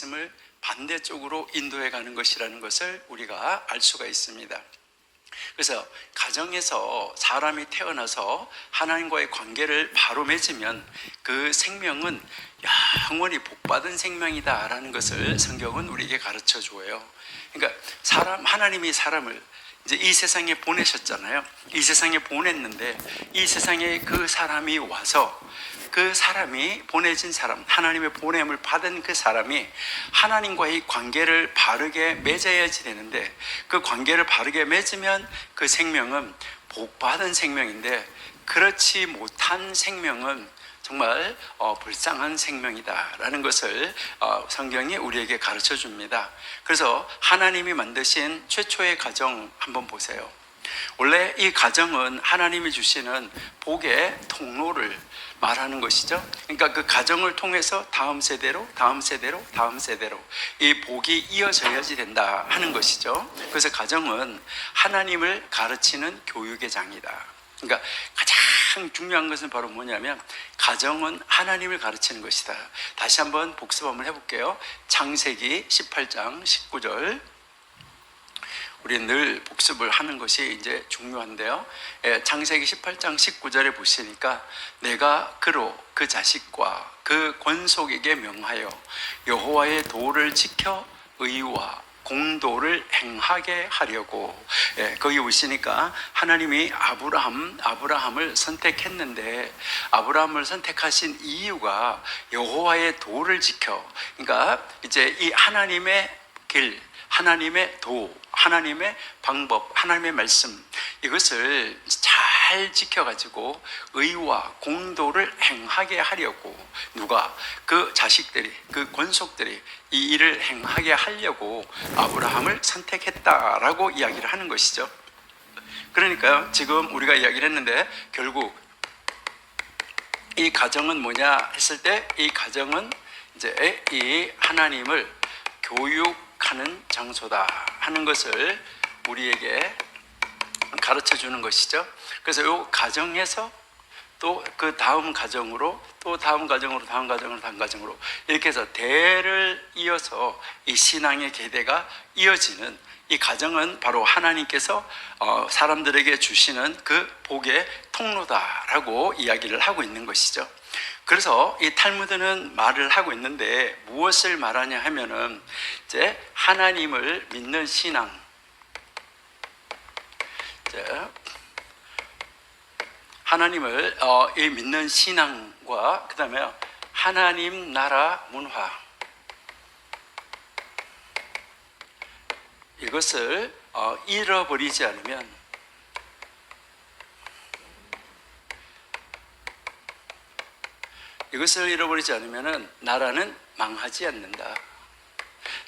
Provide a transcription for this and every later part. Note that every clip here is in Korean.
말씀을 반대쪽으로 인도해 가는 것이라는 것을 우리가 알 수가 있습니다. 그래서 가정에서 사람이 태어나서 하나님과의 관계를 바로 맺으면 그 생명은 영원히 복받은 생명이다라는 것을 성경은 우리에게 가르쳐 줘요. 그러니까 하나님이 사람을 이제 이 세상에 보내셨잖아요. 이 세상에 보냈는데 이 세상에 그 사람이 와서 그 사람이 보내진 사람, 하나님의 보냄을 받은 그 사람이 하나님과의 관계를 바르게 맺어야지 되는데 그 관계를 바르게 맺으면 그 생명은 복받은 생명인데 그렇지 못한 생명은 정말 불쌍한 생명이다라는 것을 성경이 우리에게 가르쳐 줍니다. 그래서 하나님이 만드신 최초의 가정 한번 보세요. 원래 이 가정은 하나님이 주시는 복의 통로를 말하는 것이죠. 그러니까 그 가정을 통해서 다음 세대로 이 복이 이어져야지 된다 하는 것이죠. 그래서 가정은 하나님을 가르치는 교육의 장이다. 그러니까 가장 중요한 것은 바로 뭐냐면 가정은 하나님을 가르치는 것이다. 다시 한번 복습 한번 해볼게요. 창세기 18장 19절. 우리는 늘 복습을 하는 것이 이제 중요한데요. 창세기 18장 19절에 보시니까 내가 그로 그 자식과 그 권속에게 명하여 여호와의 도를 지켜 의와 공도를 행하게 하려고. 거기 보시니까 하나님이 아브라함을 선택했는데 아브라함을 선택하신 이유가 여호와의 도를 지켜. 그러니까 이제 이 하나님의 길, 하나님의 도, 하나님의 방법, 하나님의 말씀, 이것을 잘 지켜가지고 의와 공도를 행하게 하려고. 누가? 그 자식들이, 그 권속들이 이 일을 행하게 하려고 아브라함을 선택했다라고 이야기를 하는 것이죠. 그러니까 지금 우리가 이야기를 했는데 결국 이 가정은 뭐냐 했을 때 이 가정은 이제 이 하나님을 교육하는 장소다 하는 것을 우리에게 가르쳐 주는 것이죠. 그래서 이 가정에서 또 그 다음 가정으로 또 다음 가정으로 다음 가정으로 다음 가정으로 이렇게 해서 대를 이어서 이 신앙의 계대가 이어지는 이 가정은 바로 하나님께서 사람들에게 주시는 그 복의 통로다라고 이야기를 하고 있는 것이죠. 그래서 이 탈무드는 말을 하고 있는데 무엇을 말하냐 하면은 이제 하나님을 믿는 신앙, 하나님을 믿는 신앙과 그 다음에 하나님 나라 문화, 이것을 잃어버리지 않으면 나라는 망하지 않는다.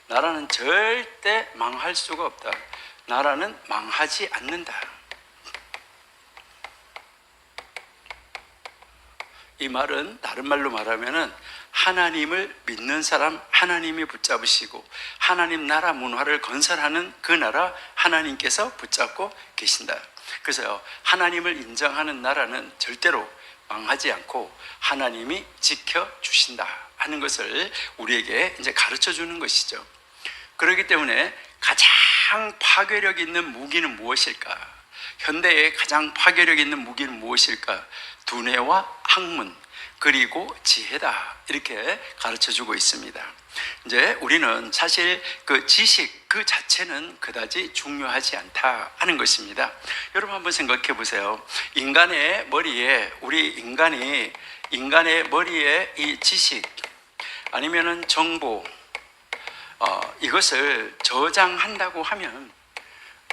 나라는 절대 망할 수가 없다. 나라는 망하지 않는다. 이 말은 다른 말로 말하면은 하나님을 믿는 사람 하나님이 붙잡으시고 하나님 나라 문화를 건설하는 그 나라 하나님께서 붙잡고 계신다. 그래서 하나님을 인정하는 나라는 절대로 망하지 않고 하나님이 지켜주신다 하는 것을 우리에게 이제 가르쳐 주는 것이죠. 그렇기 때문에 가장 파괴력 있는 무기는 무엇일까? 현대의 가장 파괴력 있는 무기는 무엇일까? 두뇌와 학문 그리고 지혜다, 이렇게 가르쳐 주고 있습니다. 이제 우리는 사실 그 지식 그 자체는 그다지 중요하지 않다 하는 것입니다. 여러분 한번 생각해 보세요. 인간의 머리에 인간의 머리에 이 지식 아니면은 정보 이것을 저장한다고 하면,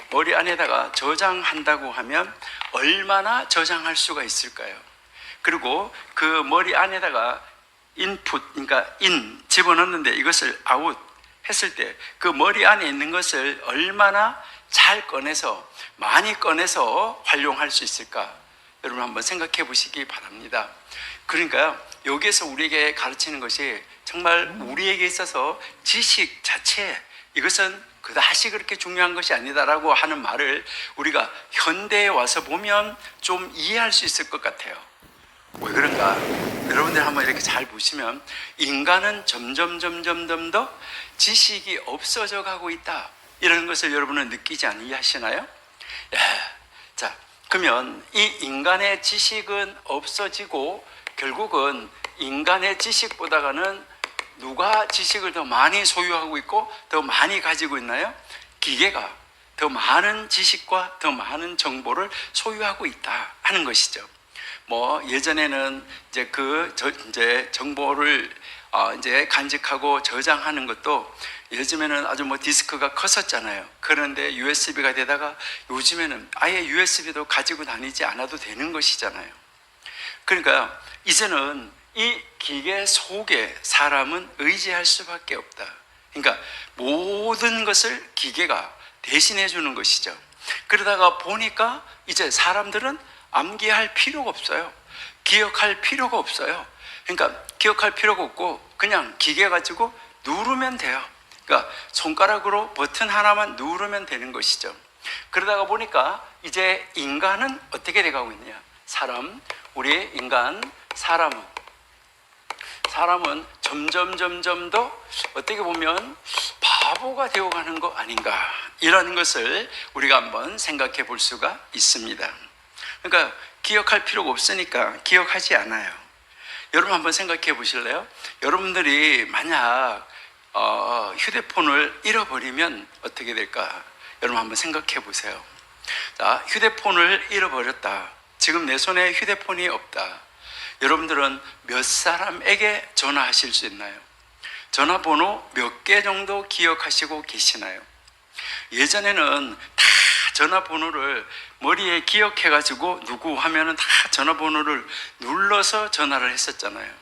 머리 안에다가 저장한다고 하면 얼마나 저장할 수가 있을까요? 그리고 그 머리 안에다가 인풋, 그러니까 집어넣는데 이것을 아웃 했을 때 그 머리 안에 있는 것을 얼마나 잘 꺼내서 많이 꺼내서 활용할 수 있을까? 여러분 한번 생각해 보시기 바랍니다. 그러니까 여기에서 우리에게 가르치는 것이 정말 우리에게 있어서 지식 자체, 이것은 그다지 그렇게 중요한 것이 아니다라고 하는 말을 우리가 현대에 와서 보면 좀 이해할 수 있을 것 같아요. 왜 그런가? 여러분들 한번 이렇게 잘 보시면 인간은 점점 더 지식이 없어져 가고 있다, 이런 것을 여러분은 느끼지 않으시나요? 자, 그러면 이 인간의 지식은 없어지고 결국은 인간의 지식보다는 누가 지식을 더 많이 소유하고 있고 더 많이 가지고 있나요? 기계가 더 많은 지식과 더 많은 정보를 소유하고 있다 하는 것이죠. 뭐 예전에는 이제 정보를 이제 간직하고 저장하는 것도 요즘에는 아주 뭐 디스크가 컸었잖아요. 그런데 USB가 되다가 요즘에는 아예 USB도 가지고 다니지 않아도 되는 것이잖아요. 그러니까 이제는 이 기계 속에 사람은 의지할 수밖에 없다. 그러니까 모든 것을 기계가 대신해 주는 것이죠. 그러다가 보니까 이제 사람들은 암기할 필요가 없어요. 기억할 필요가 없어요. 그러니까 기억할 필요가 없고 그냥 기계 가지고 누르면 돼요. 그러니까 손가락으로 버튼 하나만 누르면 되는 것이죠. 그러다가 보니까 이제 인간은 어떻게 돼가고 있느냐? 우리 인간 사람은 점점 더 어떻게 보면 바보가 되어가는 거 아닌가, 이라는 것을 우리가 한번 생각해 볼 수가 있습니다. 그러니까 기억할 필요가 없으니까 기억하지 않아요. 여러분 한번 생각해 보실래요? 여러분들이 만약 휴대폰을 잃어버리면 어떻게 될까? 여러분 한번 생각해 보세요. 자, 휴대폰을 잃어버렸다. 지금 내 손에 휴대폰이 없다. 여러분들은 몇 사람에게 전화하실 수 있나요? 전화번호 몇 개 정도 기억하시고 계시나요? 예전에는 다 전화번호를 머리에 기억해가지고 누구 하면은 다 전화번호를 눌러서 전화를 했었잖아요.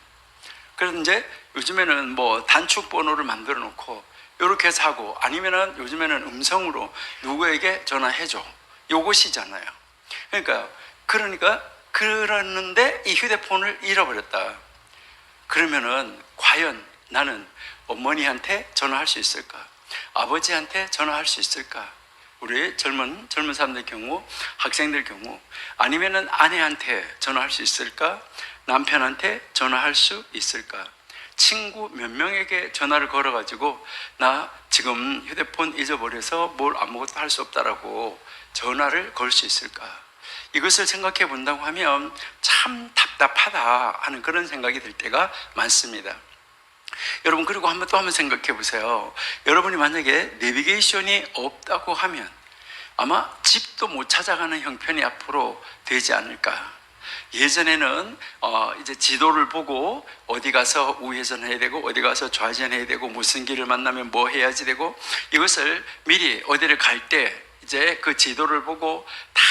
그래서 이제 요즘에는 뭐 단축번호를 만들어 놓고 이렇게 해서 하고, 아니면은 요즘에는 음성으로 누구에게 전화해줘, 요것이잖아요. 그러는데 이 휴대폰을 잃어버렸다. 그러면은 과연 나는 어머니한테 전화할 수 있을까? 아버지한테 전화할 수 있을까? 우리 젊은 사람들 경우, 학생들 경우, 아니면은 아내한테 전화할 수 있을까? 남편한테 전화할 수 있을까? 친구 몇 명에게 전화를 걸어가지고 나 지금 휴대폰 잊어버려서 뭘 아무것도 할 수 없다라고 전화를 걸 수 있을까? 이것을 생각해 본다고 하면 참 답답하다 하는 그런 생각이 들 때가 많습니다. 여러분, 그리고 또 한번 생각해 보세요. 여러분이 만약에 내비게이션이 없다고 하면 아마 집도 못 찾아가는 형편이 앞으로 되지 않을까. 예전에는 이제 지도를 보고 어디 가서 우회전해야 되고 어디 가서 좌회전해야 되고 무슨 길을 만나면 뭐 해야지 되고, 이것을 미리 어디를 갈 때 이제 그 지도를 보고 다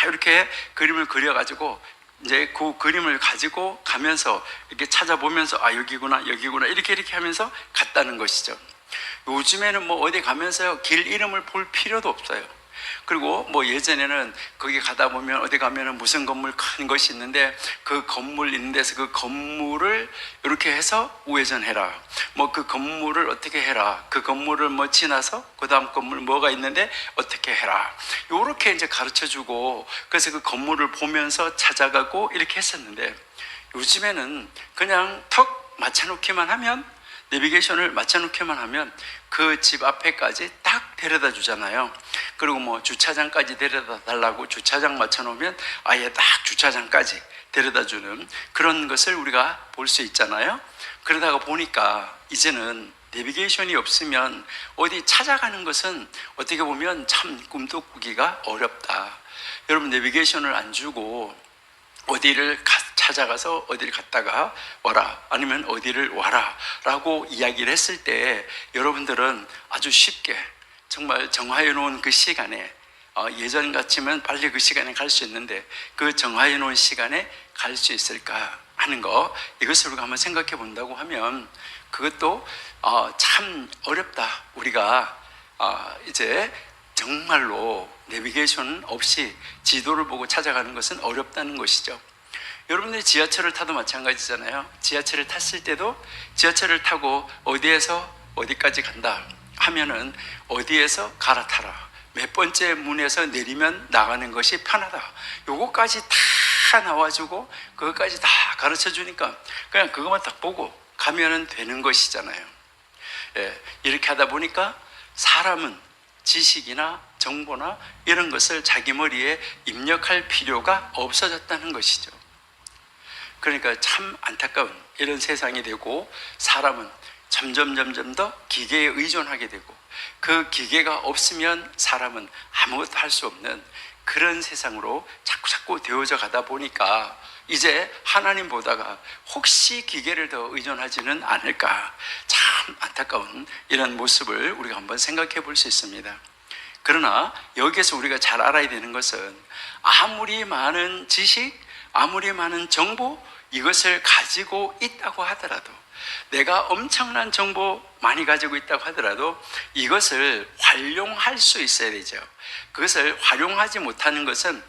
이렇게 그림을 그려가지고 이제 그 그림을 가지고 가면서 이렇게 찾아보면서 여기구나 이렇게 하면서 갔다는 것이죠. 요즘에는 뭐 어디 가면서요 길 이름을 볼 필요도 없어요. 그리고 뭐 예전에는 거기 가다 보면 어디 가면은 무슨 건물 큰 것이 있는데 그 건물 있는 데서 그 건물을 이렇게 해서 우회전해라, 뭐 그 건물을 어떻게 해라, 그 건물을 뭐 지나서 그 다음 건물 뭐가 있는데 어떻게 해라, 요렇게 이제 가르쳐 주고, 그래서 그 건물을 보면서 찾아가고 이렇게 했었는데, 요즘에는 그냥 턱 맞춰놓기만 하면, 내비게이션을 맞춰놓기만 하면 그 집 앞에까지 딱 데려다 주잖아요. 그리고 뭐 주차장까지 데려다 달라고 주차장 맞춰놓으면 아예 딱 주차장까지 데려다 주는 그런 것을 우리가 볼 수 있잖아요. 그러다가 보니까 이제는 내비게이션이 없으면 어디 찾아가는 것은 어떻게 보면 참 꿈도 꾸기가 어렵다. 여러분, 내비게이션을 안 주고 어디를 찾아가서 어디를 갔다가 와라, 아니면 어디를 와라 라고 이야기를 했을 때 여러분들은 아주 쉽게 정말 정하여 놓은 그 시간에, 예전 같으면 빨리 그 시간에 갈 수 있는데 그 정하여 놓은 시간에 갈 수 있을까 하는 거, 이것을 우리가 한번 생각해 본다고 하면 그것도 참 어렵다. 우리가 이제 정말로 내비게이션 없이 지도를 보고 찾아가는 것은 어렵다는 것이죠. 여러분들이 지하철을 타도 마찬가지잖아요. 지하철을 탔을 때도 지하철을 타고 어디에서 어디까지 간다 하면은 어디에서 갈아타라, 몇 번째 문에서 내리면 나가는 것이 편하다, 요거까지 다 다 나와주고 그것까지 다 가르쳐 주니까 그냥 그것만 딱 보고 가면은 되는 것이잖아요. 예, 이렇게 하다 보니까 사람은 지식이나 정보나 이런 것을 자기 머리에 입력할 필요가 없어졌다는 것이죠. 그러니까 참 안타까운 이런 세상이 되고, 사람은 점점 더 기계에 의존하게 되고, 그 기계가 없으면 사람은 아무것도 할 수 없는 그런 세상으로 자꾸 되어져 가다 보니까 이제 하나님 보다가 혹시 기계를 더 의존하지는 않을까, 참 안타까운 이런 모습을 우리가 한번 생각해 볼 수 있습니다. 그러나 여기에서 우리가 잘 알아야 되는 것은, 아무리 많은 지식, 아무리 많은 정보, 이것을 가지고 있다고 하더라도, 내가 엄청난 정보 많이 가지고 있다고 하더라도 이것을 활용할 수 있어야 되죠. 그것을 활용하지 못하는 것은,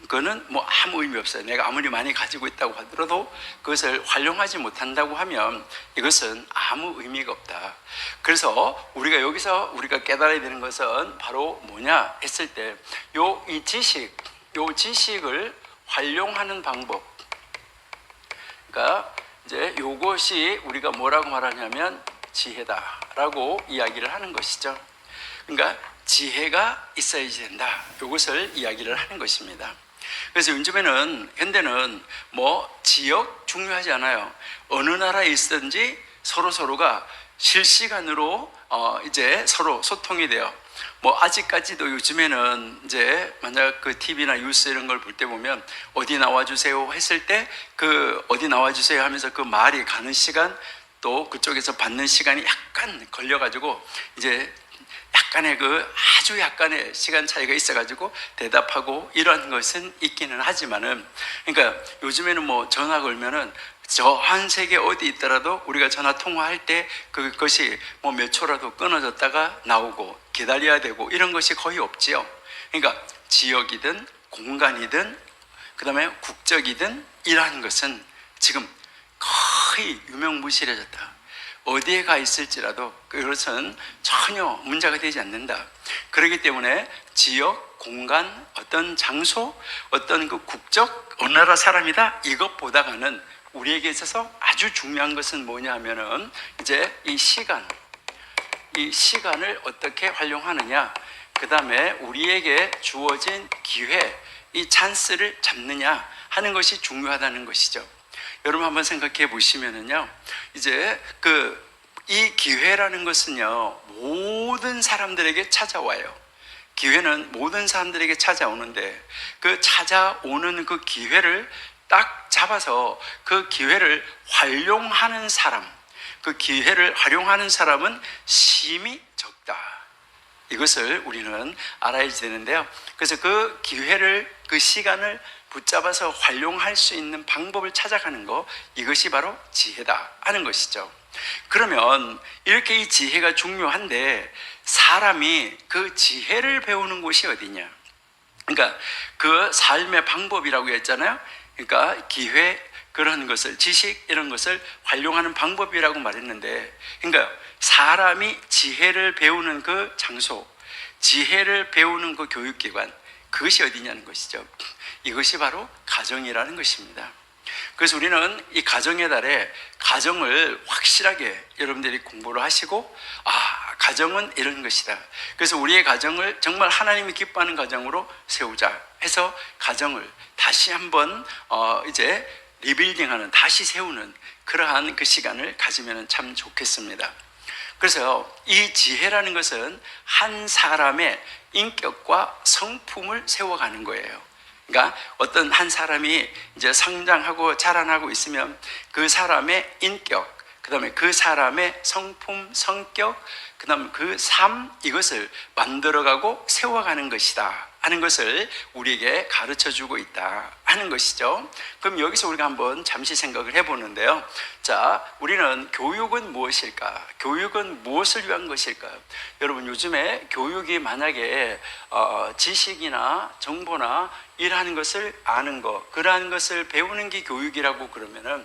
그거는 뭐 아무 의미 없어요. 내가 아무리 많이 가지고 있다고 하더라도 그것을 활용하지 못한다고 하면 이것은 아무 의미가 없다. 그래서 우리가 여기서 우리가 깨달아야 되는 것은 바로 뭐냐 했을 때, 이 지식을 활용하는 방법, 그러니까 이제 이것이 우리가 뭐라고 말하냐면 지혜다라고 이야기를 하는 것이죠. 그러니까 지혜가 있어야지 된다, 이것을 이야기를 하는 것입니다. 그래서 요즘에는, 현대는 뭐 지역 중요하지 않아요. 어느 나라에 있든지 서로가 실시간으로 이제 서로 소통이 돼요. 뭐 아직까지도 요즘에는 이제 만약 그 TV나 뉴스 이런 걸 볼 때 보면, 어디 나와주세요 했을 때 그 어디 나와주세요 하면서 그 말이 가는 시간, 또 그쪽에서 받는 시간이 약간 걸려가지고 이제 약간의 아주 약간의 시간 차이가 있어가지고 대답하고 이런 것은 있기는 하지만은, 그러니까 요즘에는 뭐 전화 걸면은 저 한 세계 어디 있더라도 우리가 전화 통화할 때 그것이 뭐 몇 초라도 끊어졌다가 나오고 기다려야 되고 이런 것이 거의 없지요. 그러니까 지역이든 공간이든 그다음에 국적이든 이러한 것은 지금 거의 유명무실해졌다. 어디에 가 있을지라도 그것은 전혀 문제가 되지 않는다. 그렇기 때문에 지역, 공간, 어떤 장소, 어떤 그 국적, 어느 나라 사람이다, 이것보다는 우리에게 있어서 아주 중요한 것은 뭐냐 하면은 이제 이 시간을 어떻게 활용하느냐, 그 다음에 우리에게 주어진 기회, 이 찬스를 잡느냐 하는 것이 중요하다는 것이죠. 여러분 한번 생각해 보시면은요, 이제 이 기회라는 것은요, 모든 사람들에게 찾아와요. 기회는 모든 사람들에게 찾아오는데, 그 찾아오는 그 기회를 딱 잡아서 그 기회를 활용하는 사람, 그 기회를 활용하는 사람은 심히 적다. 이것을 우리는 알아야 되는데요. 그래서 그 기회를, 그 시간을 붙잡아서 활용할 수 있는 방법을 찾아가는 것, 이것이 바로 지혜다 하는 것이죠. 그러면 이렇게 이 지혜가 중요한데, 사람이 그 지혜를 배우는 곳이 어디냐? 그러니까 그 삶의 방법이라고 했잖아요. 그러니까 기회, 그런 것을, 지식 이런 것을 활용하는 방법이라고 말했는데, 그러니까 사람이 지혜를 배우는 그 장소, 지혜를 배우는 그 교육기관, 그것이 어디냐는 것이죠. 이것이 바로 가정이라는 것입니다. 그래서 우리는 이 가정의 달에 가정을 확실하게 여러분들이 공부를 하시고, 가정은 이런 것이다. 그래서 우리의 가정을 정말 하나님이 기뻐하는 가정으로 세우자 해서 가정을 다시 한번 이제 리빌딩하는, 다시 세우는 그러한 그 시간을 가지면 참 좋겠습니다. 그래서 이 지혜라는 것은 한 사람의 인격과 성품을 세워가는 거예요. 그러니까 어떤 한 사람이 이제 성장하고 자라나고 있으면 그 사람의 인격, 그 다음에 그 사람의 성품, 성격, 그 다음 그 삶, 이것을 만들어가고 세워가는 것이다 하는 것을 우리에게 가르쳐주고 있다 하는 것이죠. 그럼 여기서 우리가 한번 잠시 생각을 해보는데요. 자, 우리는 교육은 무엇일까? 교육은 무엇을 위한 것일까? 여러분, 요즘에 교육이 만약에 지식이나 정보나 이러한 것을 아는 것, 그러한 것을 배우는 게 교육이라고 그러면은,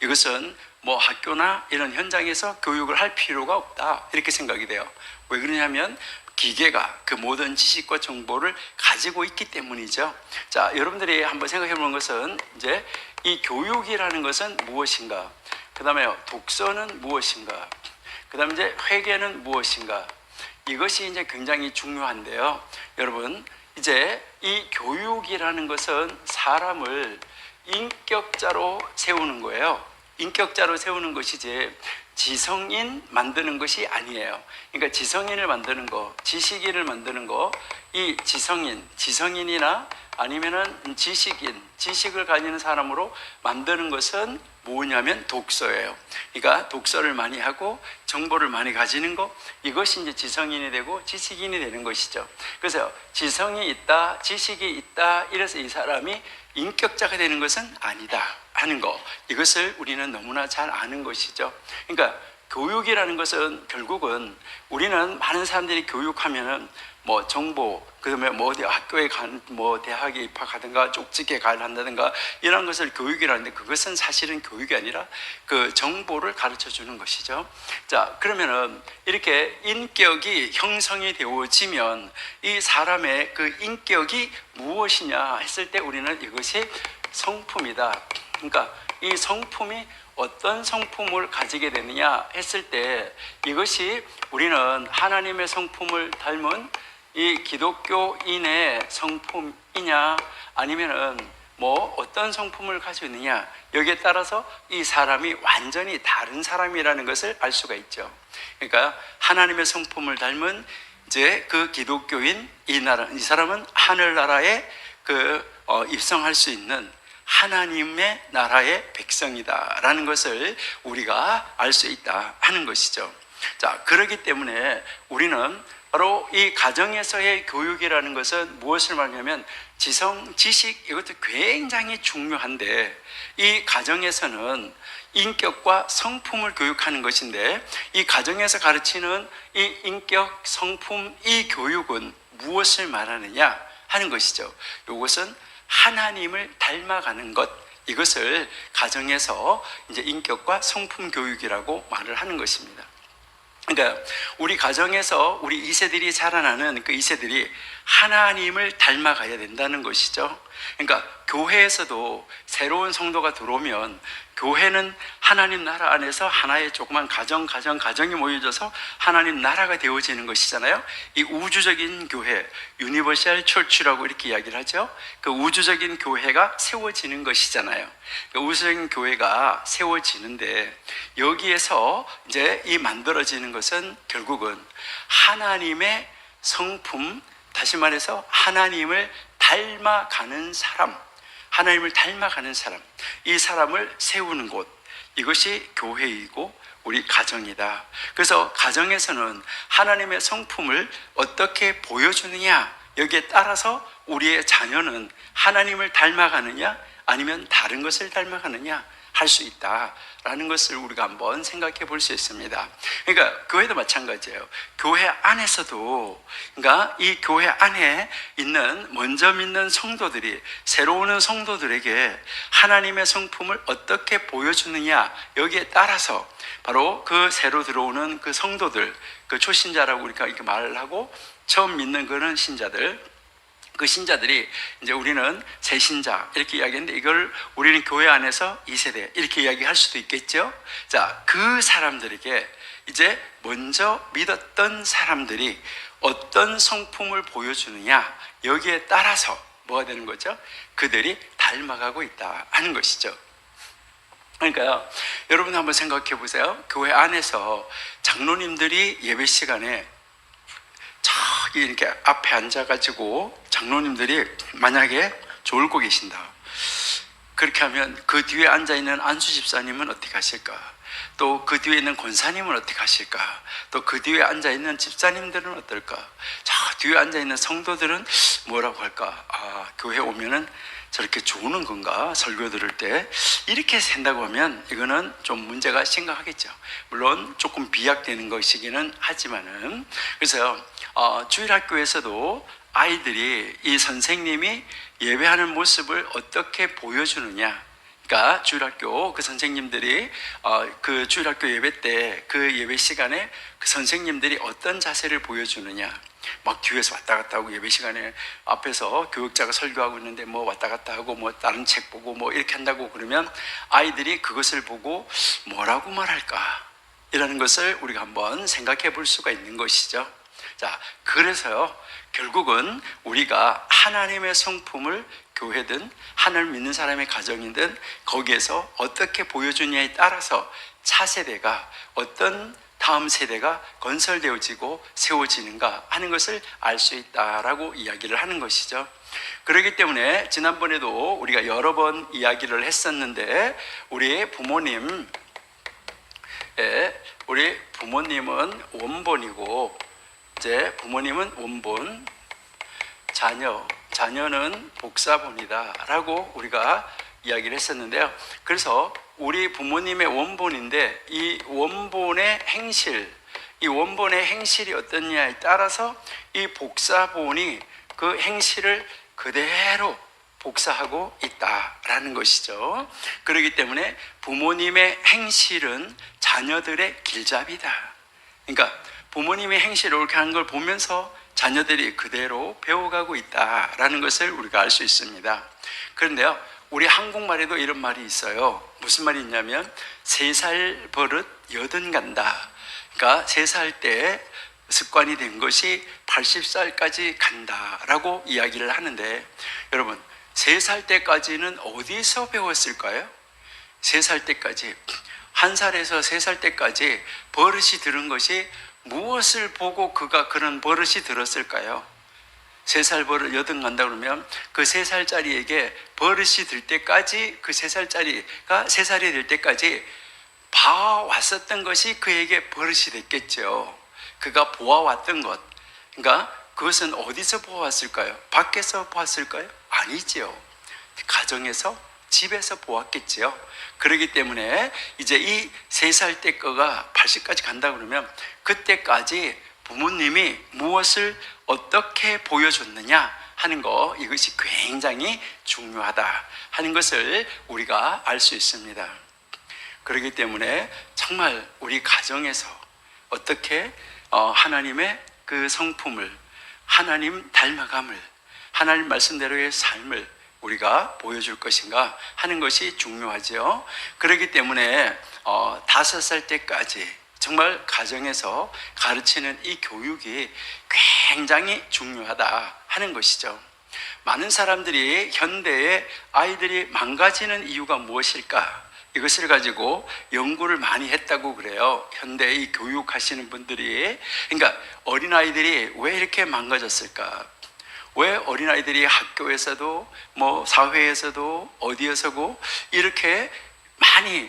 이것은 뭐 학교나 이런 현장에서 교육을 할 필요가 없다, 이렇게 생각이 돼요. 왜 그러냐면 기계가 그 모든 지식과 정보를 가지고 있기 때문이죠. 자, 여러분들이 한번 생각해 보는 것은 이제 이 교육이라는 것은 무엇인가? 그 다음에 독서는 무엇인가? 그 다음에 이제 회계는 무엇인가? 이것이 이제 굉장히 중요한데요. 여러분, 이제 이 교육이라는 것은 사람을 인격자로 세우는 거예요. 인격자로 세우는 것이지 지성인 만드는 것이 아니에요. 그러니까 지성인을 만드는 거, 지식인을 만드는 거, 이 지성인이나 아니면은 지식을 가지는 사람으로 만드는 것은 뭐냐면 독서예요. 그러니까 독서를 많이 하고 정보를 많이 가지는 거, 이것이 이제 지성인이 되고 지식인이 되는 것이죠. 그래서 지성이 있다, 지식이 있다, 이래서 이 사람이 인격자가 되는 것은 아니다 하는 거, 이것을 우리는 너무나 잘 아는 것이죠. 그러니까 교육이라는 것은 결국은 우리는 많은 사람들이 교육하면은 뭐 정보, 그다음에 뭐 어디 학교에 뭐 대학에 입학하든가 쪽집게 가야 한다든가 이런 것을 교육이라는데, 그것은 사실은 교육이 아니라 그 정보를 가르쳐 주는 것이죠. 자, 그러면은 이렇게 인격이 형성이 되어지면 이 사람의 그 인격이 무엇이냐 했을 때 우리는 이것이 성품이다. 그러니까 이 성품이 어떤 성품을 가지게 되느냐 했을 때 이것이 우리는 하나님의 성품을 닮은 이 기독교인의 성품이냐 아니면은 뭐 어떤 성품을 가지고 있느냐, 여기에 따라서 이 사람이 완전히 다른 사람이라는 것을 알 수가 있죠. 그러니까 하나님의 성품을 닮은 이제 그 기독교인 이 사람은 하늘나라에 입성할 수 있는 하나님의 나라의 백성이다라는 것을 우리가 알 수 있다 하는 것이죠. 자, 그렇기 때문에 우리는 바로 이 가정에서의 교육이라는 것은 무엇을 말하냐면 지식, 이것도 굉장히 중요한데, 이 가정에서는 인격과 성품을 교육하는 것인데, 이 가정에서 가르치는 이 인격, 성품, 이 교육은 무엇을 말하느냐 하는 것이죠. 이것은 하나님을 닮아가는 것, 이것을 가정에서 이제 인격과 성품 교육이라고 말을 하는 것입니다. 그러니까 우리 가정에서 우리 2세들이 자라나는 그 2세들이 하나님을 닮아가야 된다는 것이죠. 그러니까 교회에서도 새로운 성도가 들어오면 교회는 하나님 나라 안에서 하나의 조그만 가정이 모여져서 하나님 나라가 되어지는 것이잖아요. 이 우주적인 교회, 유니버셜 철치라고 이렇게 이야기를 하죠. 그 우주적인 교회가 세워지는 것이잖아요. 그 우주적인 교회가 세워지는데, 여기에서 이제 이 만들어지는 것은 결국은 하나님의 성품, 다시 말해서 하나님을 닮아가는 사람, 이 사람을 세우는 곳, 이것이 교회이고 우리 가정이다. 그래서 가정에서는 하나님의 성품을 어떻게 보여주느냐, 여기에 따라서 우리의 자녀는 하나님을 닮아가느냐 아니면 다른 것을 닮아가느냐 할 수 있다라는 것을 우리가 한번 생각해 볼 수 있습니다. 그러니까 교회도 마찬가지예요. 교회 안에서도, 그러니까 이 교회 안에 있는 먼저 믿는 성도들이 새로 오는 성도들에게 하나님의 성품을 어떻게 보여주느냐, 여기에 따라서 바로 그 새로 들어오는 그 성도들, 그 초신자라고 우리가 이렇게 말을 하고 처음 믿는 그런 신자들, 그 신자들이 이제 우리는 새 신자 이렇게 이야기했는데, 이걸 우리는 교회 안에서 2세대 이렇게 이야기할 수도 있겠죠. 자, 그 사람들에게 이제 먼저 믿었던 사람들이 어떤 성품을 보여주느냐, 여기에 따라서 뭐가 되는 거죠? 그들이 닮아가고 있다 하는 것이죠. 그러니까요, 여러분 한번 생각해 보세요. 교회 안에서 장로님들이 예배 시간에 저기 이렇게 앞에 앉아가지고 장로님들이 만약에 졸고 계신다, 그렇게 하면 그 뒤에 앉아있는 안수 집사님은 어떻게 하실까? 또 그 뒤에 있는 권사님은 어떻게 하실까? 또 그 뒤에 앉아있는 집사님들은 어떨까? 저 뒤에 앉아있는 성도들은 뭐라고 할까? 아, 교회 오면은 저렇게 조는 건가? 설교 들을 때 이렇게 생각하고 하면 이거는 좀 문제가 심각하겠죠. 물론 조금 비약되는 것이기는 하지만은, 그래서 주일학교에서도 아이들이 이 선생님이 예배하는 모습을 어떻게 보여주느냐, 그러니까 주일학교 그 선생님들이 그 주일학교 예배 때 그 예배 시간에 그 선생님들이 어떤 자세를 보여주느냐, 막 뒤에서 왔다 갔다 하고 예배 시간에 앞에서 교육자가 설교하고 있는데 뭐 왔다 갔다 하고 뭐 다른 책 보고 뭐 이렇게 한다고 그러면 아이들이 그것을 보고 뭐라고 말할까 이라는 것을 우리가 한번 생각해 볼 수가 있는 것이죠. 자, 그래서요 결국은 우리가 하나님의 성품을 교회든 하나님을 믿는 사람의 가정이든 거기에서 어떻게 보여주냐에 따라서 차세대가 어떤 다음 세대가 건설되어지고 세워지는가 하는 것을 알 수 있다라고 이야기를 하는 것이죠. 그렇기 때문에 지난번에도 우리가 여러 번 이야기를 했었는데 우리 부모님은 원본이고 이제 부모님은 원본, 자녀는 복사본이다 라고 우리가 이야기를 했었는데요. 그래서 우리 부모님의 원본인데 이 원본의 행실이 어떠냐에 따라서 이 복사본이 그 행실을 그대로 복사하고 있다라는 것이죠. 그렇기 때문에 부모님의 행실은 자녀들의 길잡이다. 그러니까 부모님의 행실을 옳게 하는 걸 보면서 자녀들이 그대로 배워가고 있다라는 것을 우리가 알 수 있습니다. 그런데요, 우리 한국말에도 이런 말이 있어요. 무슨 말이 있냐면 3살 버릇 여든 간다. 그러니까 3살 때 습관이 된 것이 80살까지 간다라고 이야기를 하는데 여러분 3살 때까지는 어디서 배웠을까요? 3살 때까지 1살에서 3살 때까지 버릇이 들은 것이 무엇을 보고 그가 그런 버릇이 들었을까요? 3살 버릇 여든 간다 그러면 그 3살짜리에게 버릇이 들 때까지 그 3살짜리가 3살이 될 때까지 봐왔었던 것이 그에게 버릇이 됐겠죠. 그가 보아왔던 것, 그러니까 그것은 어디서 보았을까요? 밖에서 보았을까요? 아니지요. 가정에서, 집에서 보았겠지요. 그렇기 때문에 이제 이 3살 때 거가 80까지 간다 그러면 그때까지 부모님이 무엇을 어떻게 보여줬느냐 하는 거, 이것이 굉장히 중요하다 하는 것을 우리가 알 수 있습니다. 그렇기 때문에 정말 우리 가정에서 어떻게 하나님의 그 성품을, 하나님 닮아감을, 하나님 말씀대로의 삶을 우리가 보여줄 것인가 하는 것이 중요하죠. 그렇기 때문에 5살 때까지 정말 가정에서 가르치는 이 교육이 굉장히 중요하다 하는 것이죠. 많은 사람들이 현대에 아이들이 망가지는 이유가 무엇일까? 이것을 가지고 연구를 많이 했다고 그래요. 현대의 교육하시는 분들이. 그러니까 어린아이들이 왜 이렇게 망가졌을까? 왜 어린아이들이 학교에서도 뭐 사회에서도 어디에서고 이렇게 많이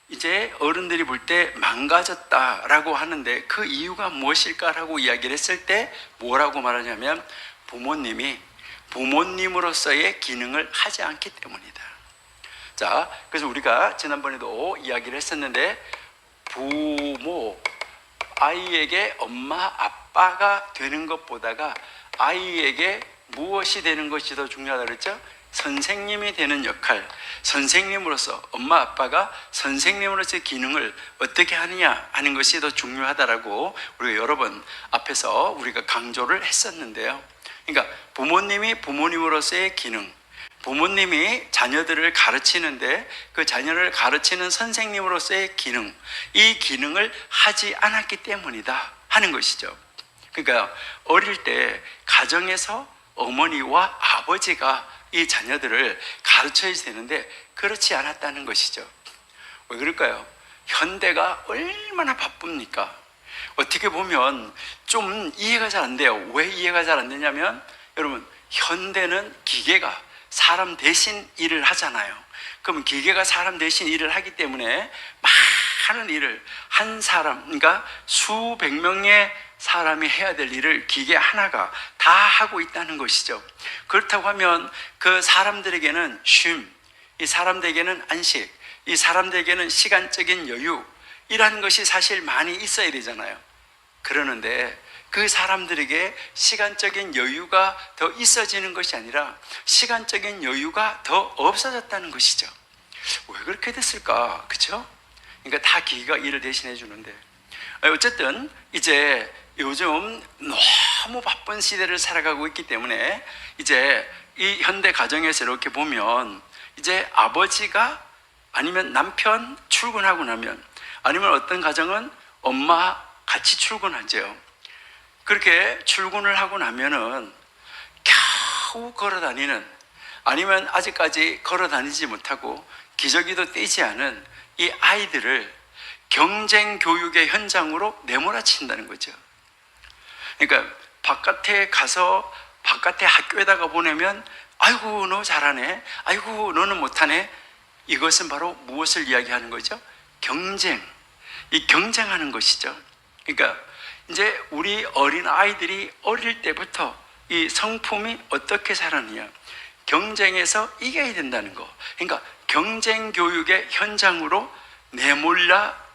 이제 어른들이 볼 때 망가졌다라고 하는데 그 이유가 무엇일까라고 이야기를 했을 때 뭐라고 말하냐면 부모님이 부모님으로서의 기능을 하지 않기 때문이다. 자, 그래서 우리가 지난번에도 이야기를 했었는데 아이에게 엄마 아빠가 되는 것보다가 아이에게 무엇이 되는 것이 더 중요하다고 그랬죠? 선생님이 되는 역할, 선생님으로서 엄마 아빠가 선생님으로서의 기능을 어떻게 하느냐 하는 것이 더 중요하다라고 우리가 여러 번 앞에서 우리가 강조를 했었는데요. 그러니까 부모님이 부모님으로서의 기능, 부모님이 자녀들을 가르치는데 그 자녀를 가르치는 선생님으로서의 기능, 이 기능을 하지 않았기 때문이다 하는 것이죠. 그러니까 어릴 때 가정에서 어머니와 아버지가 이 자녀들을 가르쳐야 되는데 그렇지 않았다는 것이죠. 왜 그럴까요? 현대가 얼마나 바쁩니까? 어떻게 보면 좀 이해가 잘 안 돼요. 왜 이해가 잘 안 되냐면 여러분 현대는 기계가 사람 대신 일을 하잖아요. 그러면 기계가 사람 대신 일을 하기 때문에 많은 일을 한 사람, 그러니까 수백 명의 사람이 해야 될 일을 기계 하나가 다 하고 있다는 것이죠. 그렇다고 하면 그 사람들에게는 쉼, 이 사람들에게는 안식, 이 사람들에게는 시간적인 여유이라는 것이 사실 많이 있어야 되잖아요. 그러는데 그 사람들에게 시간적인 여유가 더 있어지는 것이 아니라 시간적인 여유가 더 없어졌다는 것이죠. 왜 그렇게 됐을까? 그쵸? 그러니까 다 기계가 일을 대신해 주는데, 어쨌든 이제 요즘 너무 바쁜 시대를 살아가고 있기 때문에 이제 이 현대 가정에서 이렇게 보면 이제 아버지가 아니면 남편 출근하고 나면, 아니면 어떤 가정은 엄마 같이 출근하죠. 그렇게 출근을 하고 나면은 겨우 걸어 다니는, 아니면 아직까지 걸어 다니지 못하고 기저귀도 떼지 않은 이 아이들을 경쟁 교육의 현장으로 내몰아친다는 거죠. 그러니까 바깥에 가서 바깥에 학교에다가 보내면 아이고 너 잘하네, 아이고 너는 못하네. 이것은 바로 무엇을 이야기하는 거죠? 경쟁. 이 경쟁하는 것이죠. 그러니까 이제 우리 어린 아이들이 어릴 때부터 이 성품이 어떻게 자라느냐, 경쟁에서 이겨야 된다는 거. 그러니까 경쟁 교육의 현장으로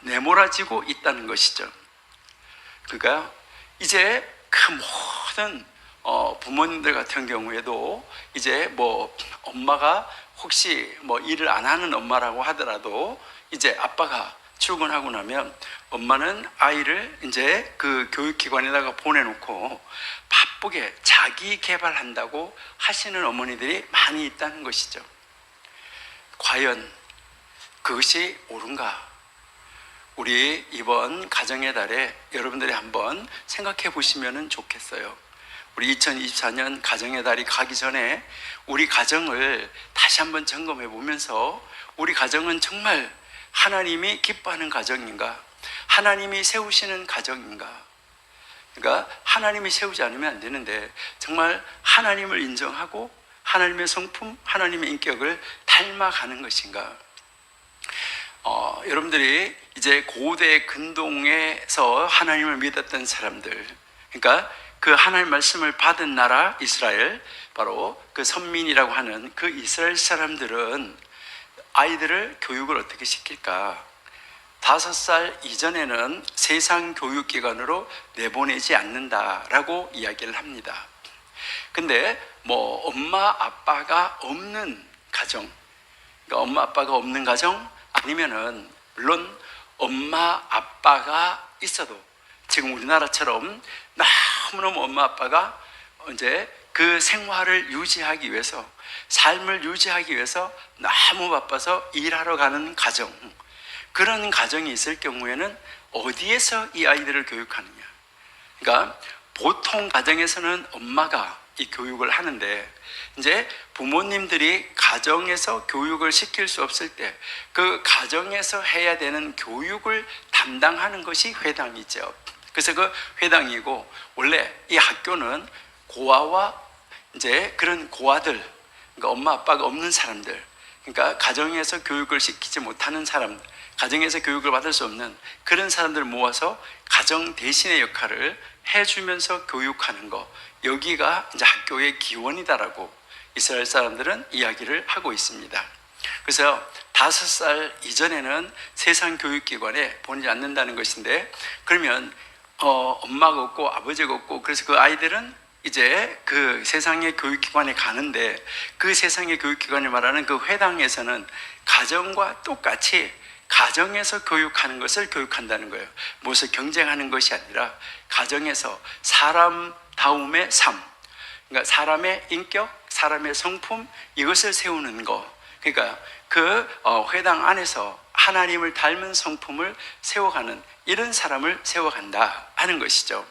내몰아지고 있다는 것이죠. 그러니까 이제 그 모든 부모님들 같은 경우에도 이제 뭐 엄마가 혹시 뭐 일을 안 하는 엄마라고 하더라도 이제 아빠가 출근하고 나면 엄마는 아이를 이제 그 교육기관에다가 보내놓고 바쁘게 자기 개발한다고 하시는 어머니들이 많이 있다는 것이죠. 과연 그것이 옳은가? 우리 이번 가정의 달에 여러분들이 한번 생각해 보시면 좋겠어요. 우리 2024년 가정의 달이 가기 전에 우리 가정을 다시 한번 점검해 보면서, 우리 가정은 정말 하나님이 기뻐하는 가정인가? 하나님이 세우시는 가정인가? 그러니까 하나님이 세우지 않으면 안 되는데, 정말 하나님을 인정하고 하나님의 성품, 하나님의 인격을 닮아가는 것인가? 여러분들이 이제 고대 근동에서 하나님을 믿었던 사람들, 그러니까 그 하나님 말씀을 받은 나라 이스라엘, 바로 그 선민이라고 하는 그 이스라엘 사람들은 아이들을 교육을 어떻게 시킬까? 5살 이전에는 세상 교육기관으로 내보내지 않는다라고 이야기를 합니다. 근데 뭐 엄마 아빠가 없는 가정, 그러니까 엄마 아빠가 없는 가정, 아니면은 물론 엄마 아빠가 있어도 지금 우리나라처럼 너무너무 엄마 아빠가 이제 그 생활을 유지하기 위해서, 삶을 유지하기 위해서 너무 바빠서 일하러 가는 가정, 그런 가정이 있을 경우에는 어디에서 이 아이들을 교육하느냐? 그러니까 보통 가정에서는 엄마가 이 교육을 하는데, 이제 부모님들이 가정에서 교육을 시킬 수 없을 때 그 가정에서 해야 되는 교육을 담당하는 것이 회당이죠. 그래서 그 회당이고, 원래 이 학교는 고아와 이제 그런 고아들, 그러니까 엄마 아빠가 없는 사람들, 그러니까 가정에서 교육을 시키지 못하는 사람들, 가정에서 교육을 받을 수 없는 그런 사람들을 모아서 가정 대신의 역할을 해주면서 교육하는 거, 여기가 이제 학교의 기원이다라고 이스라엘 사람들은 이야기를 하고 있습니다. 그래서 5살 이전에는 세상 교육기관에 보내지 않는다는 것인데, 그러면 엄마가 없고 아버지가 없고, 그래서 그 아이들은 이제 그 세상의 교육기관에 가는데, 그 세상의 교육기관이 말하는 그 회당에서는 가정과 똑같이 가정에서 교육하는 것을 교육한다는 거예요. 무엇을 경쟁하는 것이 아니라 가정에서 사람다움의 삶, 그러니까 사람의 인격, 사람의 성품, 이것을 세우는 거. 그러니까 그 회당 안에서 하나님을 닮은 성품을 세워가는 이런 사람을 세워간다 하는 것이죠.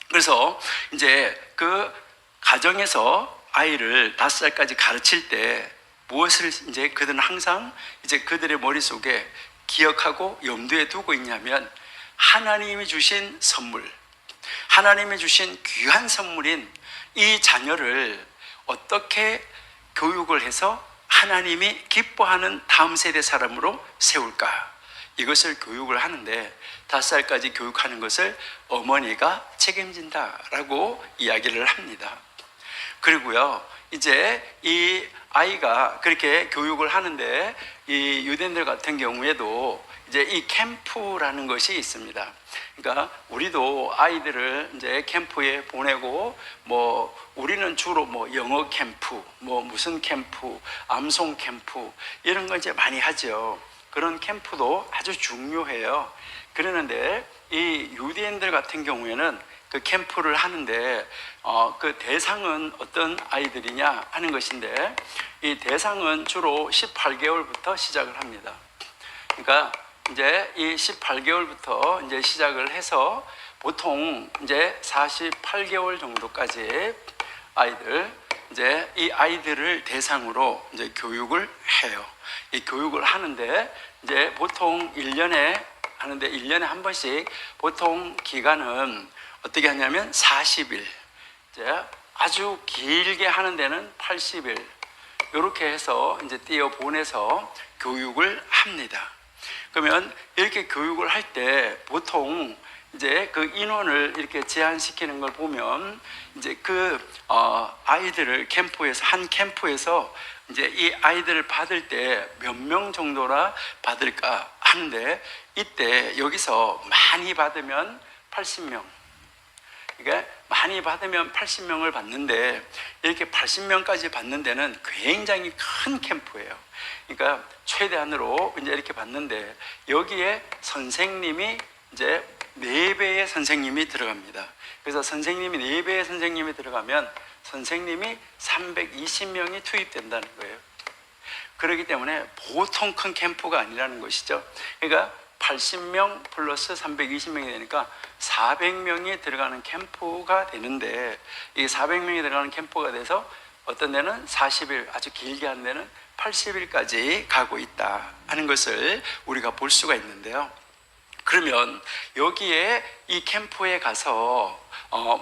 그래서 이제 그 가정에서 아이를 5살까지 가르칠 때 무엇을 이제 그들은 항상 이제 그들의 머릿속에 기억하고 염두에 두고 있냐면, 하나님이 주신 선물, 하나님이 주신 귀한 선물인 이 자녀를 어떻게 교육을 해서 하나님이 기뻐하는 다음 세대 사람으로 세울까? 이것을 교육을 하는데, 5살까지 교육하는 것을 어머니가 책임진다라고 이야기를 합니다. 그리고요, 이제 이 아이가 그렇게 교육을 하는데, 이 유대인들 같은 경우에도 이제 이 캠프라는 것이 있습니다. 그러니까 우리도 아이들을 이제 캠프에 보내고 뭐 우리는 주로 뭐 영어 캠프, 뭐 무슨 캠프, 암송 캠프 이런 거 이제 많이 하죠. 그런 캠프도 아주 중요해요. 그러는데 이 유대인들 같은 경우에는 그 캠프를 하는데 그 대상은 어떤 아이들이냐 하는 것인데, 이 대상은 주로 18개월부터 시작을 합니다. 그러니까 이제 이 18개월부터 이제 시작을 해서 보통 이제 48개월 정도까지 아이들, 이제 이 아이들을 대상으로 이제 교육을 해요. 이 교육을 하는데 이제 보통 1년에 하는데 1년에 한 번씩, 보통 기간은 어떻게 하냐면 40일, 이제 아주 길게 하는 데는 80일, 이렇게 해서 이제 띄어 보내서 교육을 합니다. 그러면 이렇게 교육을 할 때 보통 이제 그 인원을 이렇게 제한시키는 걸 보면 이제 그 아이들을 캠프에서, 한 캠프에서 이제 이 아이들을 받을 때 몇 명 정도나 받을까 하는데, 이때 여기서 많이 받으면 80명, 그러니까 많이 받으면 80명을 받는데, 이렇게 80명까지 받는 데는 굉장히 큰 캠프예요. 그러니까 최대한으로 이제 이렇게 받는데, 여기에 선생님이 이제 4배의 선생님이 들어갑니다. 그래서 선생님이 4배의 선생님이 들어가면 선생님이 320명이 투입된다는 거예요. 그렇기 때문에 보통 큰 캠프가 아니라는 것이죠. 그러니까 80명 플러스 320명이 되니까 400명이 들어가는 캠프가 되는데, 이 400명이 들어가는 캠프가 돼서 어떤 데는 40일, 아주 길게 한 데는 80일까지 가고 있다 하는 것을 우리가 볼 수가 있는데요. 그러면 여기에 이 캠프에 가서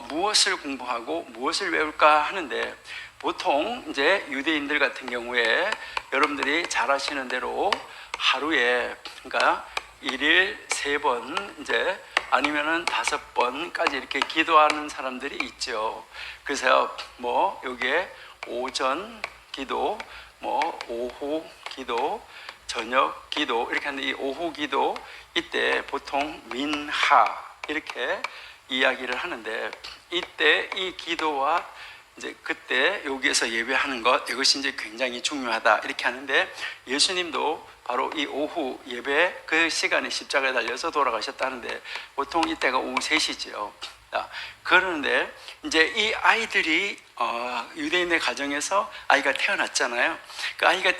무엇을 공부하고 무엇을 외울까 하는데, 보통 이제 유대인들 같은 경우에 여러분들이 잘 아시는 대로 하루에, 그러니까 1일 3번 이제 아니면은 5번까지 이렇게 기도하는 사람들이 있죠. 그래서 뭐 여기에 오전 기도, 뭐 오후 기도, 저녁 기도 이렇게 하는데, 이 오후 기도 이때 보통 민하 이렇게 이야기를 하는데, 이때 이 기도와 이제 그때 여기에서 예배하는 것, 이것이 이제 굉장히 중요하다 이렇게 하는데, 예수님도 바로 이 오후 예배 그 시간에 십자가에 달려서 돌아가셨다는데, 보통 이때가 오후 3시죠. 그러는데 이제 이 아이들이 유대인의 가정에서 아이가 태어났잖아요. 그 아이가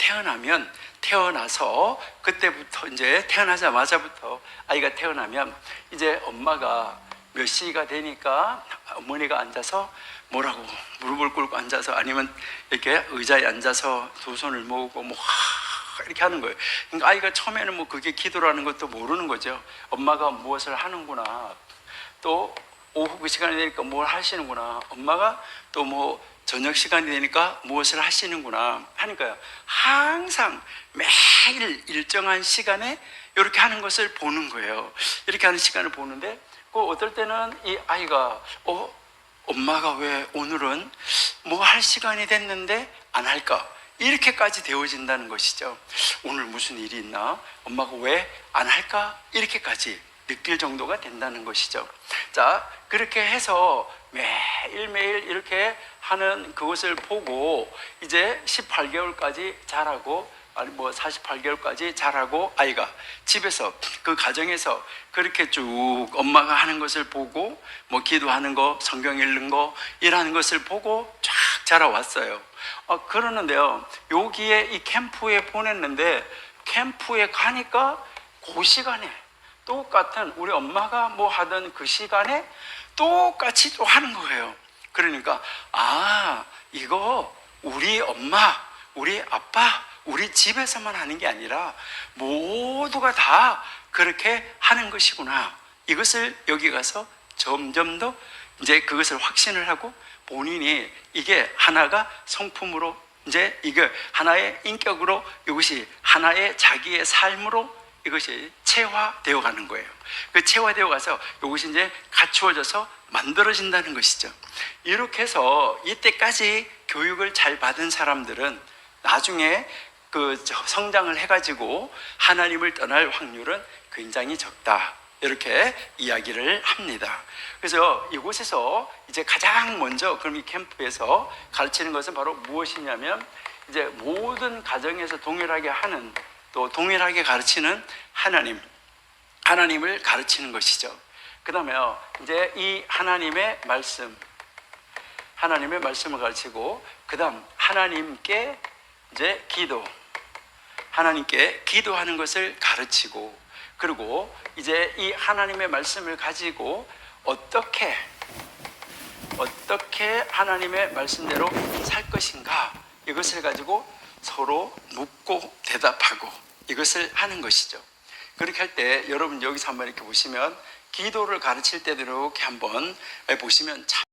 태어나서 그때부터 이제 태어나자마자부터 아이가 태어나면 이제 엄마가 몇 시가 되니까 어머니가 앉아서 뭐라고 무릎을 꿇고 앉아서, 아니면 이렇게 의자에 앉아서 두 손을 모으고 뭐 이렇게 하는 거예요. 그러니까 아이가 처음에는 뭐 그게 기도라는 것도 모르는 거죠. 엄마가 무엇을 하는구나, 또 오후 그 시간이 되니까 뭘 하시는구나, 엄마가 또 뭐 저녁 시간이 되니까 무엇을 하시는구나 하니까요, 항상 매일 일정한 시간에 이렇게 하는 것을 보는 거예요. 이렇게 하는 시간을 보는데, 어떨 때는 이 아이가 엄마가 왜 오늘은 뭐 할 시간이 됐는데 안 할까, 이렇게까지 되어진다는 것이죠. 오늘 무슨 일이 있나, 엄마가 왜 안 할까, 이렇게까지 느낄 정도가 된다는 것이죠. 자, 그렇게 해서 매일매일 이렇게 하는 그것을 보고 이제 18개월까지 자라고, 아니 뭐 48개월까지 자라고, 아이가 집에서 그 가정에서 그렇게 쭉 엄마가 하는 것을 보고, 뭐 기도하는 거, 성경 읽는 거, 일하는 것을 보고 쫙 자라왔어요. 그러는데요, 여기에 이 캠프에 보냈는데, 캠프에 가니까 그 시간에 똑같은 우리 엄마가 뭐 하던 그 시간에 똑같이 또 하는 거예요. 그러니까 이거 우리 엄마, 우리 아빠, 우리 집에서만 하는 게 아니라 모두가 다 그렇게 하는 것이구나, 이것을 여기 가서 점점 더 이제 그것을 확신을 하고, 본인이 이게 하나가 성품으로, 이제 이게 하나의 인격으로, 이것이 하나의 자기의 삶으로 이것이 체화되어 가는 거예요. 그 체화되어 가서 이것이 이제 갖추어져서 만들어진다는 것이죠. 이렇게 해서 이때까지 교육을 잘 받은 사람들은 나중에 그 성장을 해가지고 하나님을 떠날 확률은 굉장히 적다. 이렇게 이야기를 합니다. 그래서 이곳에서 이제 가장 먼저 그럼 이 캠프에서 가르치는 것은 바로 무엇이냐면 이제 모든 가정에서 동일하게 하는 또 동일하게 가르치는 하나님을 가르치는 것이죠. 그 다음에 이제 이 하나님의 말씀을 가르치고 그 다음 하나님께 이제 하나님께 기도하는 것을 가르치고 그리고 이제 이 하나님의 말씀을 가지고 어떻게 하나님의 말씀대로 살 것인가 이것을 가지고 서로 묻고 대답하고 이것을 하는 것이죠. 그렇게 할 때 여러분 여기서 한번 이렇게 보시면 기도를 가르칠 때도 이렇게 한번 보시면 참